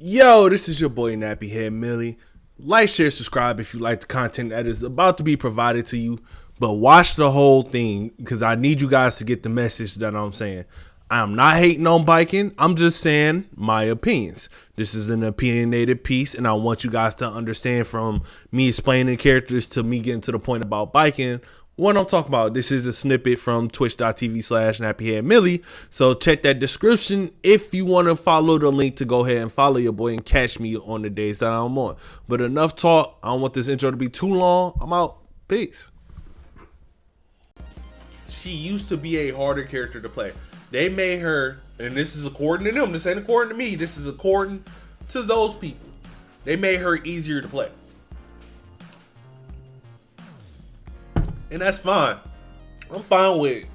Yo, this is your boy Nappyheadmilly. Like, share, subscribe if you like the content that is about to be provided to you. But watch the whole thing because I need you guys to get the message that I'm saying. I'm not hating on Baiken. I'm just saying my opinions. This is an opinionated piece, and I want you guys to understand from me explaining characters to me getting to the point about Baiken what I'm talking about. This is a snippet from twitch.tv/Nappyheadmilly. So check that description if you want to follow the link to go ahead and follow your boy and catch me on the days that I'm on. But enough talk. I don't want this intro to be too long. I'm out. Peace. She used to be a harder character to play. They made her, and this is according to them. This ain't according to me. This is according to those people. They made her easier to play. And that's fine. I'm fine with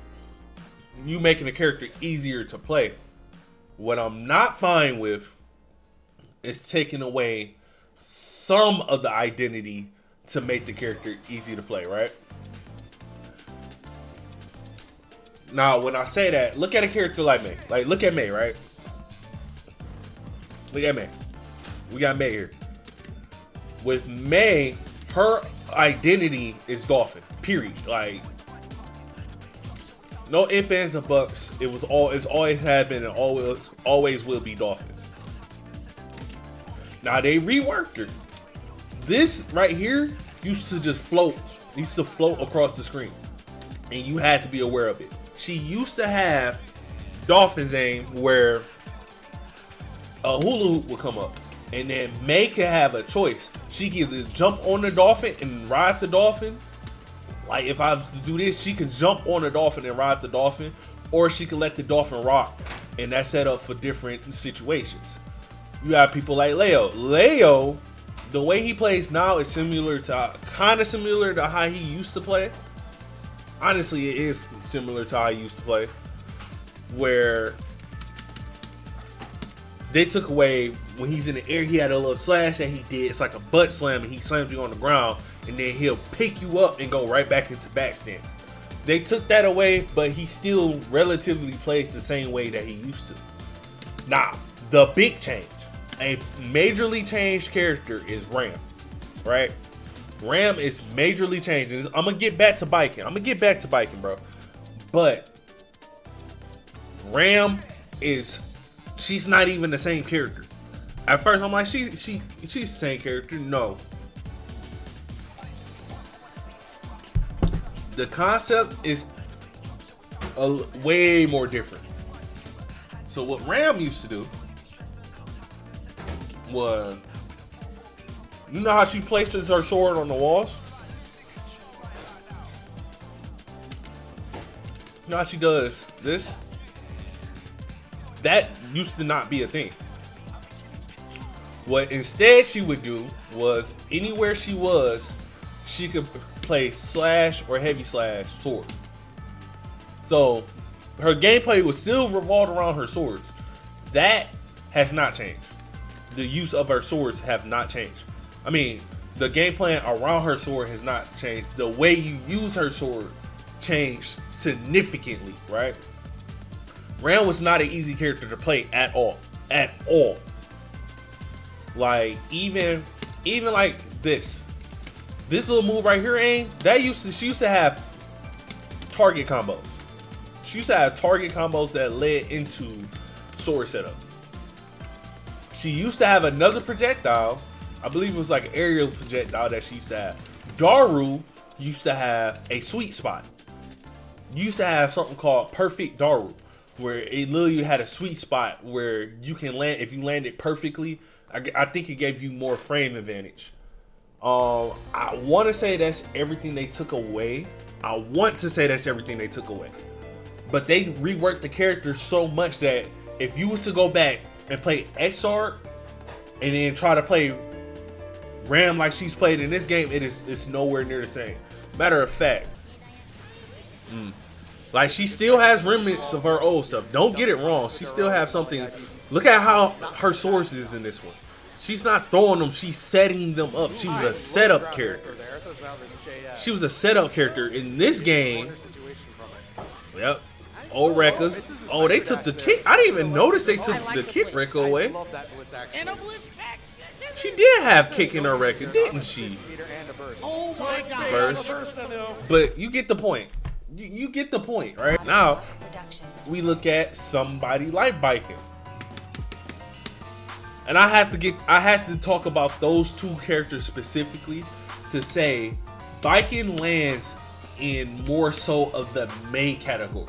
you making a character easier to play. What I'm not fine with is taking away some of the identity to make the character easy to play, right? Now, when I say that, look at a character like Mei. Like, look at Mei, right? Look at Mei. We got Mei here. With Mei, her identity is Dolphin. Period. Like, no ifs, ands, or buts. It's always had been and always will be Dolphins. Now they reworked her. This right here used to just float. Used to float across the screen, and you had to be aware of it. She used to have Dolphin's aim where a hula hoop would come up, and then Mei could have a choice. She could either jump on the Dolphin and ride the Dolphin. Like, if I was to do this, she could jump on the Dolphin and ride the Dolphin, or she could let the Dolphin rock, and that's set up for different situations. You have people like Leo. Leo, the way he plays now is kind of similar to how he used to play. Honestly, it is similar to how he used to play, where they took away, when he's in the air, he had a little slash that he did. It's like a butt slam, and he slams you on the ground, and then he'll pick you up and go right back into back stance. They took that away, but he still relatively plays the same way that he used to. Now, the big change, a majorly changed character is Ram, right? Ram is majorly changed. I'm going to get back to Baiken. Bro. But Ram she's not even the same character. At first, I'm like, she's the same character. No. The concept is way more different. So what Ram used to do was, you know how she places her sword on the walls? You know how she does this? That used to not be a thing. What instead she would do was, anywhere she was, she could play slash or heavy slash sword. So her gameplay was still revolved around her swords. That has not changed. The use of her swords have not changed. I mean, the game plan around her sword has not changed. The way you use her sword changed significantly, right? Ram was not an easy character to play at all. At all. Like, even like this little move right here, she used to have target combos. She used to have target combos that led into sword setup. She used to have another projectile. I believe it was like an aerial projectile that she used to have. Daru used to have a sweet spot. You used to have something called perfect Daru, where it literally had a sweet spot where you can land. If you land it perfectly, I think it gave you more frame advantage. I want to say that's everything they took away. But they reworked the character so much that if you was to go back and play XR and then try to play Ram like she's played in this game, it's nowhere near the same. Matter of fact, like, she still has remnants of her old stuff. Don't get it wrong. She still has something. Look at how her source is in this one. She's not throwing them. She's setting them up. She was a setup character. She was a setup character in this game. Yep. old Rekkas. Oh, they took the kick. I didn't even notice they took the kick Rekka away. She did have kick in her Rekka, didn't she? Oh my god. Burst. But you get the point. You get the point, right? Now, we look at somebody like Baiken. And I have to talk about those two characters specifically to say Baiken lands in more so of the Mei category.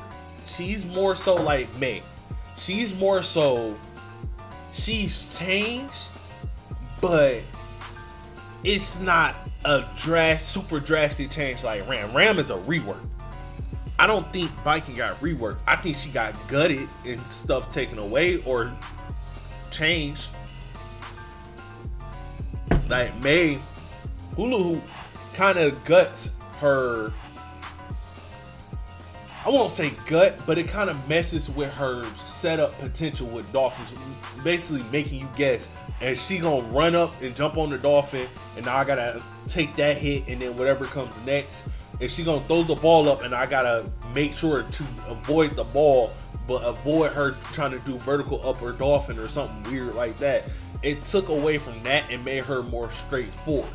She's more so like Mei. She's changed, but it's not a super drastic change like Ram. Ram is a rework. I don't think Baiken got reworked. I think she got gutted and stuff taken away or changed. Like Mei, Hulu kind of guts her. I won't say gut, but it kind of messes with her setup potential with dolphins, basically making you guess, is she gonna run up and jump on the dolphin, and now I gotta take that hit, and then whatever comes next, is she gonna throw the ball up, and I gotta make sure to avoid the ball, but avoid her trying to do vertical upper dolphin or something weird like that. It took away from that and made her more straightforward.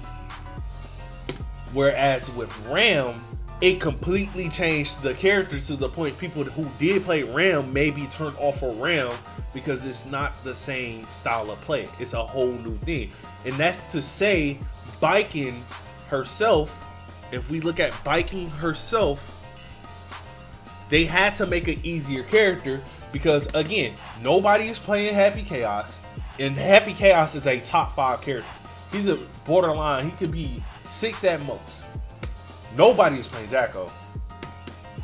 Whereas with Ram, it completely changed the character to the point people who did play Ram maybe turned off of Ram because it's not the same style of play. It's a whole new thing. And that's to say Baiken herself, if we look at Baiken herself, they had to make an easier character because, again, nobody is playing Happy Chaos. And Happy Chaos is a top 5 character. He's a borderline. He could be 6 at most. Nobody is playing Jacko.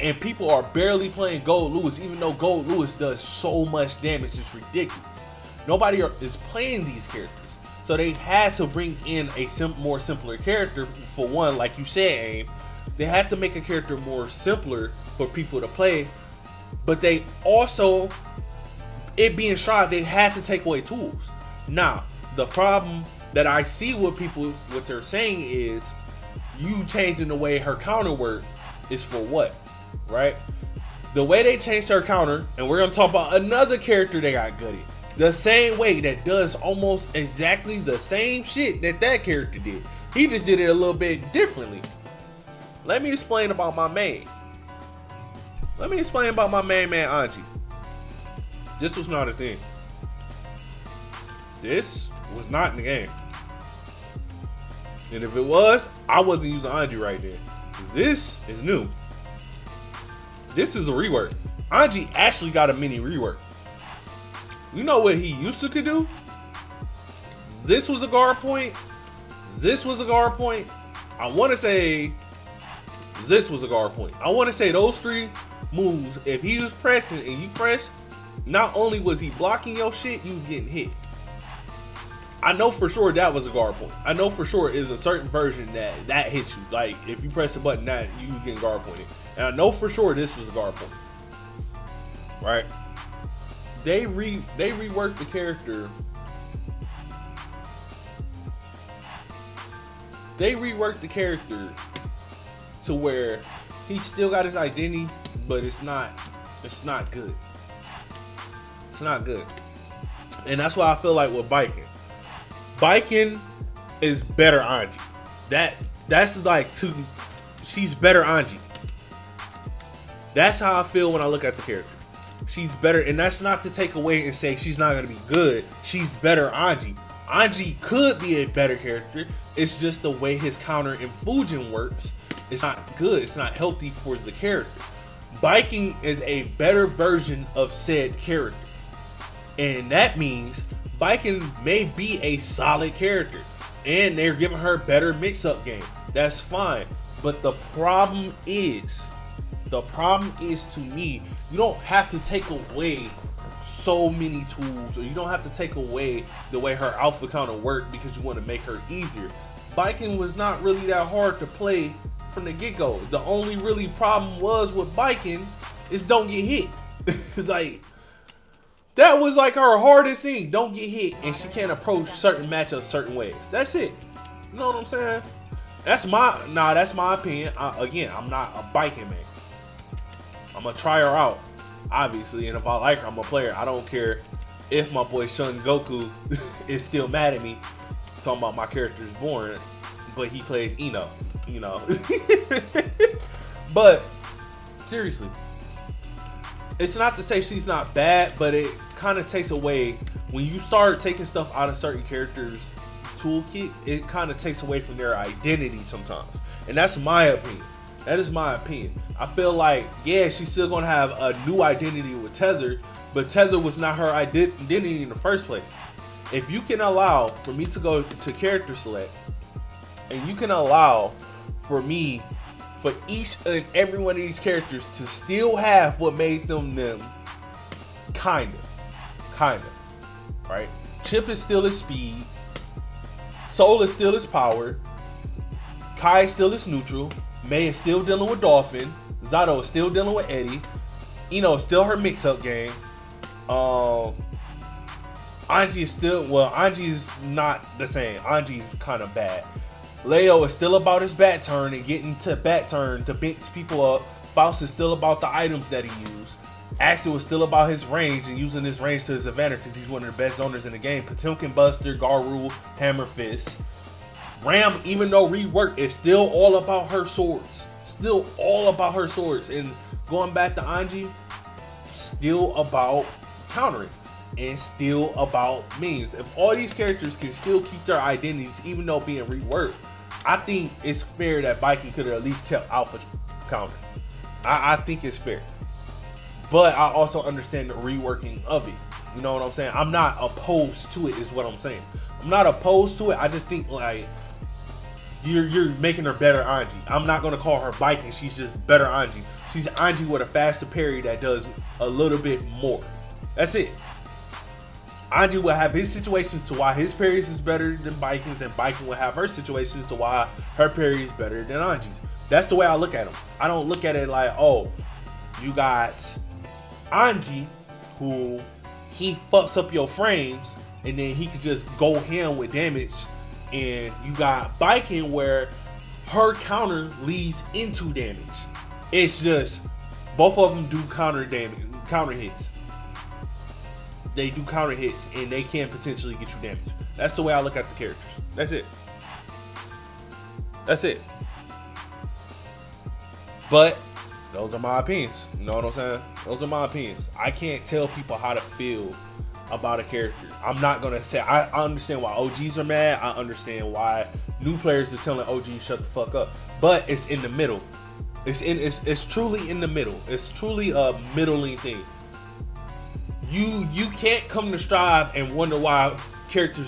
And people are barely playing Gold Lewis, even though Gold Lewis does so much damage. It's ridiculous. Nobody is playing these characters. So they had to bring in a more simpler character. For one, like you said, Aim, they had to make a character more simpler for people to play. But they also, it being Shroud, they had to take away tools. Now, the problem that I see with people, what they're saying is, you changing the way her counter work is for what, right? The way they changed her counter, and we're gonna talk about another character that got gutted, the same way that does almost exactly the same shit that character did. He just did it a little bit differently. Let me explain about my main. Let me explain about my main man, Anji. This was not a thing. This was not in the game. And if it was, I wasn't using Anji right there. This is new. This is a rework. Anji actually got a mini rework. You know what he used to could do? This was a guard point. This was a guard point. I want to say this was a guard point. I want to say those 3 moves, if he was pressing and you press, not only was he blocking your shit, you was getting hit. I know for sure that was a guard point. I know for sure is a certain version that hits you. Like if you press the button, that you get guard pointed. And I know for sure this was a guard point. Right? They reworked the character. They reworked the character to where he still got his identity, but it's not good. It's not good. And that's why I feel like with Baiken. Baiken is better Anji. That's like she's better Anji. That's how I feel when I look at the character. She's better, and that's not to take away and say she's not gonna be good. She's better Anji. Anji could be a better character. It's just the way his counter and Fujin works. It's not good. It's not healthy for the character. Baiken is a better version of said character. And that means Baiken may be a solid character, and they're giving her better mix-up game. That's fine. But the problem is to me, you don't have to take away so many tools, or you don't have to take away the way her alpha counter worked because you want to make her easier. Baiken was not really that hard to play from the get-go. The only really problem was with Baiken is don't get hit. Like, that was like her hardest thing. Don't get hit, and she can't approach certain matchups certain ways. That's it. You know what I'm saying? That's my opinion. Again, I'm not a Baiken man. I'm gonna try her out. obviously. And if I like her, I'm a player. I don't care if my boy Shun Goku is still mad at me talking about my character is boring, but he plays Ino, you know. But seriously, it's not to say she's not bad, but it kind of takes away when you start taking stuff out of certain characters' toolkit. It kind of takes away from their identity sometimes, and that's my opinion. That is my opinion. I feel like, yeah, she's still gonna have a new identity with Tether, but Tether was not her identity in the first place. If you can allow for me to go to character select, and you can allow for me, for each and every one of these characters to still have what made them, kind of, right? Chip is still his speed, Soul is still his power, Kai is still his neutral, May is still dealing with Dolphin, Zato is still dealing with Eddie, Ino is still her mix-up game, Anji is still, well, Anji is not the same. Anji is kind of bad. Leo is still about his bat turn and getting to bat turn to mix people up. Faust is still about the items that he used. Axel is still about his range and using his range to his advantage because he's one of the best zoners in the game. Potemkin Buster, Garou, Hammer Fist. Ram, even though rework, is still all about her swords. Still all about her swords. And going back to Anji, still about countering. And still about means. If all these characters can still keep their identities, even though being reworked, I think it's fair that Baiken could have at least kept Alpha counter. I think it's fair. But I also understand the reworking of it. You know what I'm saying? I'm not opposed to it, is what I'm saying. I'm not opposed to it. I just think like you're making her better Anji. I'm not gonna call her Baiken. She's just better Anji. She's Anji with a faster parry that does a little bit more. That's it. Anji will have his situations to why his parries is better than Baiken's, and Baiken will have her situations to why her parry is better than Anji's. That's the way I look at them. I don't look at it like, oh, you got Anji, who he fucks up your frames, and then he could just go ham with damage, and you got Baiken where her counter leads into damage. It's just both of them do counter hits. They do counter hits and they can potentially get you damage. That's the way I look at the characters. That's it. That's it. But those are my opinions. You know what I'm saying? Those are my opinions. I can't tell people how to feel about a character. I'm not gonna say I understand why OGs are mad. I understand why new players are telling OGs shut the fuck up. But it's in the middle. It's truly in the middle. It's truly a middling thing. You can't come to Strive and wonder why character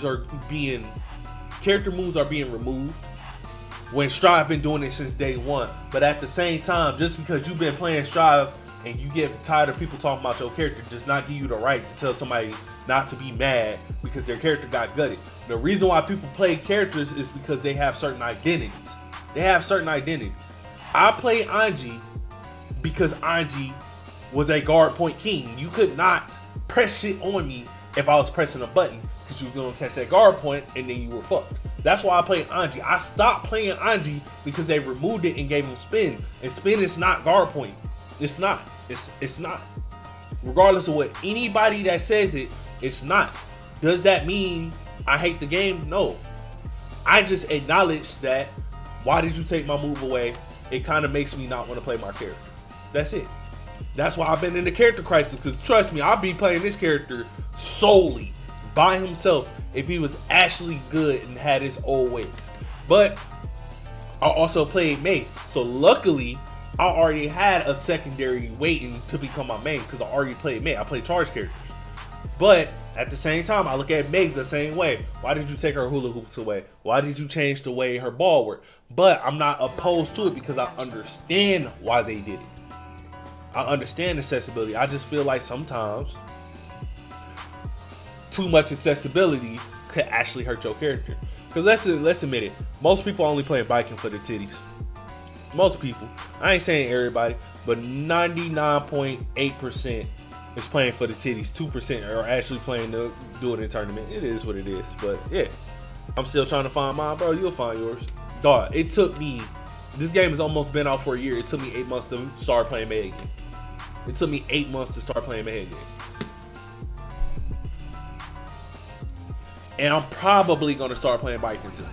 moves are being removed when Strive been doing it since day one. But at the same time, just because you've been playing Strive and you get tired of people talking about your character does not give you the right to tell somebody not to be mad because their character got gutted. The reason why people play characters is because they have certain identities. I play Anji because Anji was a guard point king. You could not press shit on me if I was pressing a button because you were going to catch that guard point and then you were fucked. That's why I played Anji. I stopped playing Anji because they removed it and gave him spin. And spin is not guard point. It's not. It's not. Regardless of what anybody that says it, it's not. Does that mean I hate the game? No. I just acknowledge that. Why did you take my move away? It kind of makes me not want to play my character. That's it. That's why I've been in the character crisis, because trust me, I'd be playing this character solely by himself if he was actually good and had his old ways. But I also played May, so luckily I already had a secondary waiting to become my main because I already played May. I played charge characters. But at the same time, I look at May the same way. Why did you take her hula hoops away? Why did you change the way her ball worked? But I'm not opposed to it because I understand why they did it. I understand accessibility. I just feel like sometimes too much accessibility could actually hurt your character. Because let's admit it, most people only play Baiken for the titties. Most people. I ain't saying everybody, but 99.8% is playing for the titties. 2% are actually playing to do it in tournament. It is what it is. But yeah, I'm still trying to find mine, bro. You'll find yours. Dog, it took me, this game has almost been out for a year. It took me 8 months to start playing May again. It took me 8 months to start playing my head game. And I'm probably gonna start playing Baiken too.